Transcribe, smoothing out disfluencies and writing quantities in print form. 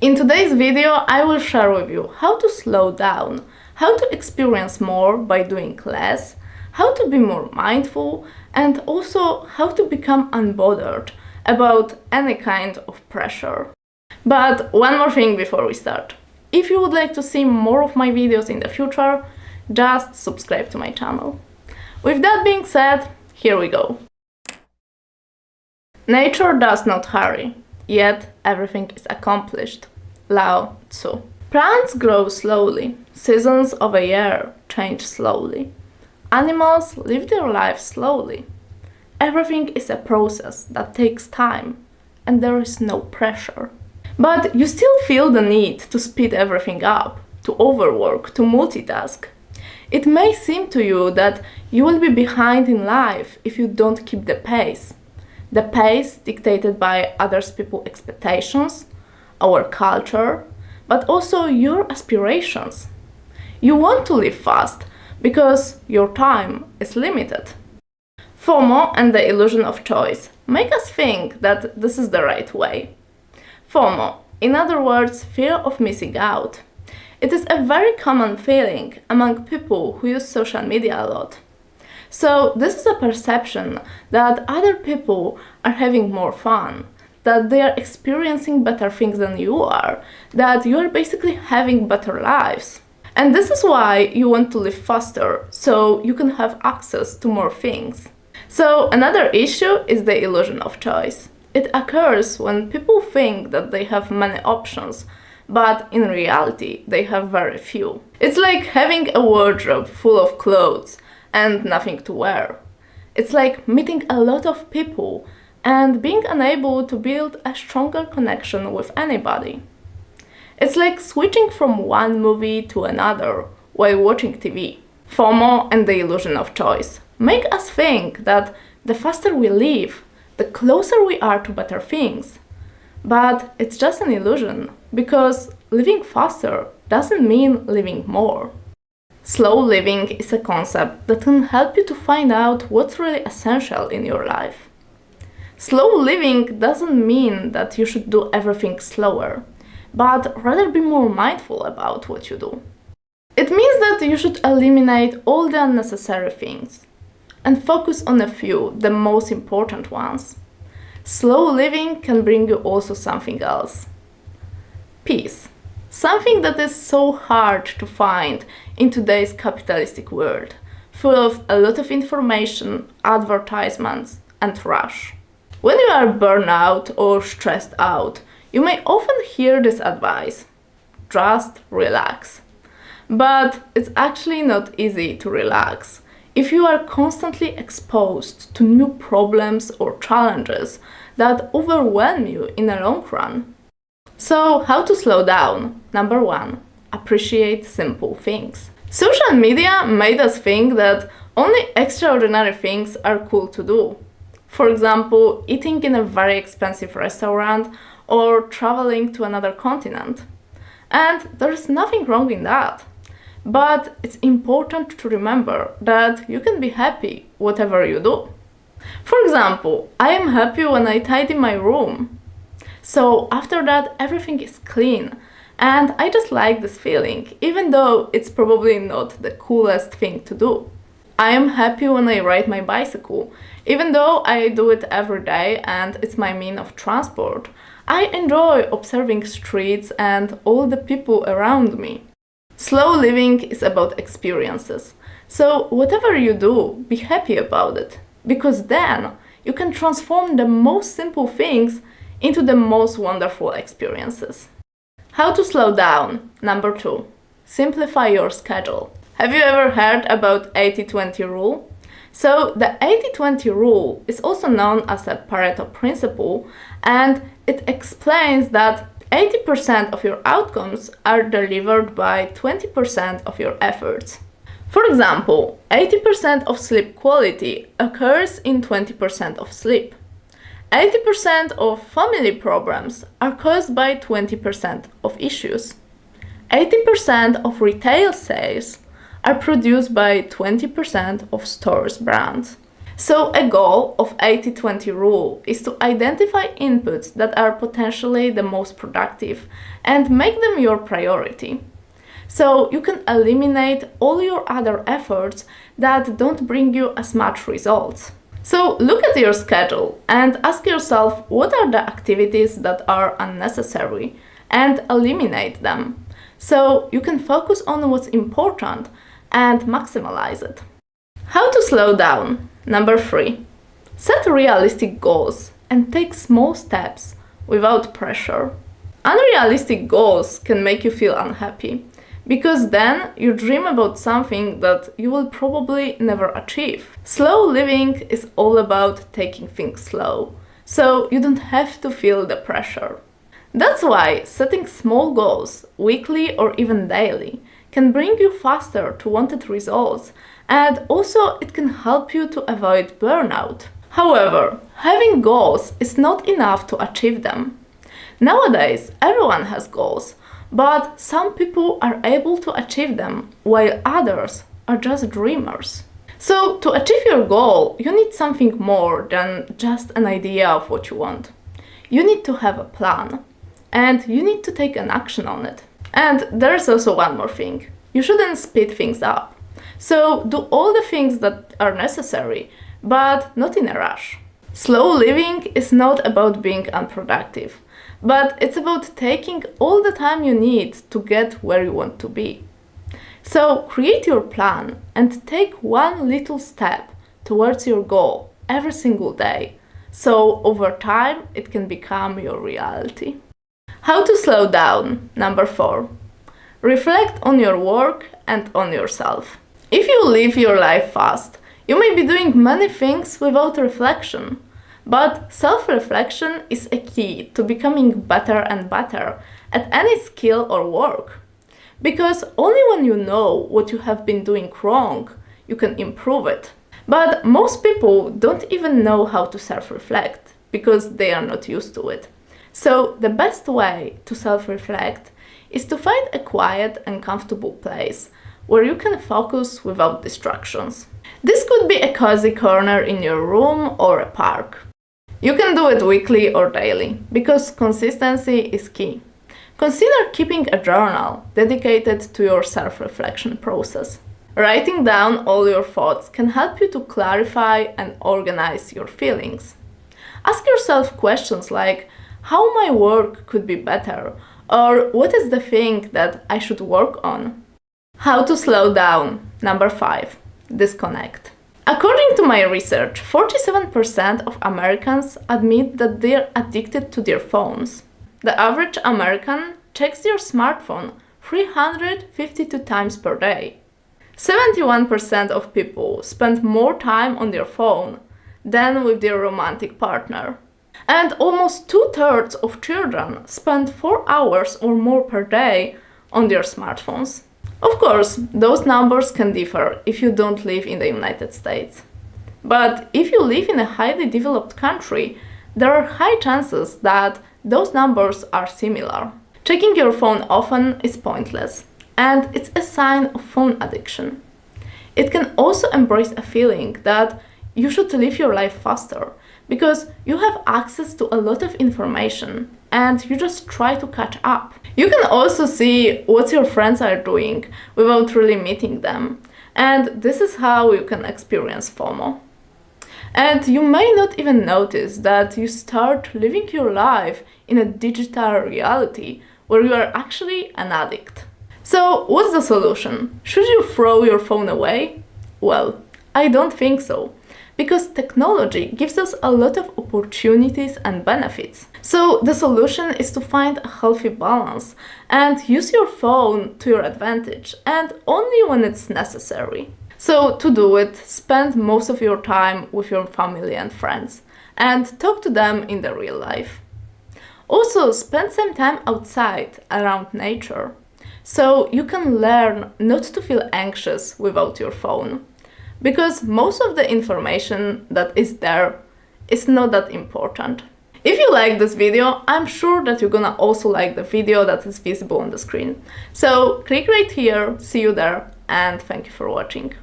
In today's video, I will share with you how to slow down, how to experience more by doing less, how to be more mindful, and also how to become unbothered about any kind of pressure. But one more thing before we start. If you would like to see more of my videos in the future, just subscribe to my channel. With that being said, here we go. Nature does not hurry, yet everything is accomplished. Lao Tzu. Plants grow slowly, seasons of a year change slowly. Animals live their lives slowly. Everything is a process that takes time, and there is no pressure. But you still feel the need to speed everything up, to overwork, to multitask. It may seem to you that you will be behind in life if you don't keep the pace. The pace dictated by others people's expectations, our culture, but also your aspirations. You want to live fast because your time is limited. FOMO and the illusion of choice make us think that this is the right way. FOMO, in other words, fear of missing out. It is a very common feeling among people who use social media a lot. So this is a perception that other people are having more fun, that they are experiencing better things than you are, that you are basically having better lives. And this is why you want to live faster, so you can have access to more things. So another issue is the illusion of choice. It occurs when people think that they have many options, but in reality they have very few. It's like having a wardrobe full of clothes and nothing to wear. It's like meeting a lot of people and being unable to build a stronger connection with anybody. It's like switching from one movie to another while watching TV. FOMO and the illusion of choice make us think that the faster we live, the closer we are to better things. But it's just an illusion, because living faster doesn't mean living more. Slow living is a concept that can help you to find out what's really essential in your life. Slow living doesn't mean that you should do everything slower, but rather be more mindful about what you do. It means that you should eliminate all the unnecessary things and focus on a few, the most important ones. Slow living can bring you also something else. Peace. Something that is so hard to find in today's capitalistic world, full of a lot of information, advertisements, and rush. When you are burned out or stressed out, you may often hear this advice: just relax. But it's actually not easy to relax if you are constantly exposed to new problems or challenges that overwhelm you in the long run. So, how to slow down? Number 1, appreciate simple things. Social media made us think that only extraordinary things are cool to do. For example, eating in a very expensive restaurant or traveling to another continent. And there's nothing wrong in that. But it's important to remember that you can be happy whatever you do. For example, I am happy when I tidy my room. So after that, everything is clean, and I just like this feeling, even though it's probably not the coolest thing to do. I am happy when I ride my bicycle, even though I do it every day and it's my means of transport. I enjoy observing streets and all the people around me. Slow living is about experiences, so whatever you do, be happy about it, because then you can transform the most simple things into the most wonderful experiences. How to slow down? Number 2, simplify your schedule. Have you ever heard about 80-20 rule? So the 80-20 rule is also known as a Pareto principle, and it explains that 80% of your outcomes are delivered by 20% of your efforts. For example, 80% of sleep quality occurs in 20% of sleep. 80% of family problems are caused by 20% of issues. 80% of retail sales are produced by 20% of stores' brands. So a goal of 80-20 rule is to identify inputs that are potentially the most productive and make them your priority. So you can eliminate all your other efforts that don't bring you as much results. So look at your schedule and ask yourself what are the activities that are unnecessary and eliminate them. So you can focus on what's important and maximize it. How to slow down? Number 3. Set realistic goals and take small steps without pressure. Unrealistic goals can make you feel unhappy because then you dream about something that you will probably never achieve. Slow living is all about taking things slow, so you don't have to feel the pressure. That's why setting small goals, weekly or even daily, can bring you faster to wanted results, and also it can help you to avoid burnout. However, having goals is not enough to achieve them. Nowadays, everyone has goals, but some people are able to achieve them, while others are just dreamers. So, to achieve your goal, you need something more than just an idea of what you want. You need to have a plan, and you need to take an action on it. And there's also one more thing. You shouldn't speed things up. So, do all the things that are necessary, but not in a rush. Slow living is not about being unproductive, but it's about taking all the time you need to get where you want to be. So create your plan and take one little step towards your goal every single day, so over time it can become your reality. How to slow down? Number 4. Reflect on your work and on yourself. If you live your life fast, you may be doing many things without reflection. But self-reflection is a key to becoming better and better at any skill or work. Because only when you know what you have been doing wrong, you can improve it. But most people don't even know how to self-reflect because they are not used to it. So the best way to self-reflect is to find a quiet and comfortable place where you can focus without distractions. This could be a cozy corner in your room or a park. You can do it weekly or daily, because consistency is key. Consider keeping a journal dedicated to your self-reflection process. Writing down all your thoughts can help you to clarify and organize your feelings. Ask yourself questions like, how my work could be better, or what is the thing that I should work on? How to slow down? Number 5. Disconnect. According to my research, 47% of Americans admit that they're addicted to their phones. The average American checks their smartphone 352 times per day. 71% of people spend more time on their phone than with their romantic partner. And almost 2/3 of children spend 4 hours or more per day on their smartphones. Of course, those numbers can differ if you don't live in the United States. But if you live in a highly developed country, there are high chances that those numbers are similar. Checking your phone often is pointless, and it's a sign of phone addiction. It can also embrace a feeling that you should live your life faster, because you have access to a lot of information and you just try to catch up. You can also see what your friends are doing without really meeting them, and this is how you can experience FOMO. And you may not even notice that you start living your life in a digital reality where you are actually an addict. So, what's the solution? Should you throw your phone away? Well, I don't think so, because technology gives us a lot of opportunities and benefits. So the solution is to find a healthy balance and use your phone to your advantage, and only when it's necessary. So to do it, spend most of your time with your family and friends and talk to them in the real life. Also, spend some time outside around nature, so you can learn not to feel anxious without your phone. Because most of the information that is there is not that important. If you like this video, I'm sure that you're gonna also like the video that is visible on the screen. So click right here, see you there, and thank you for watching.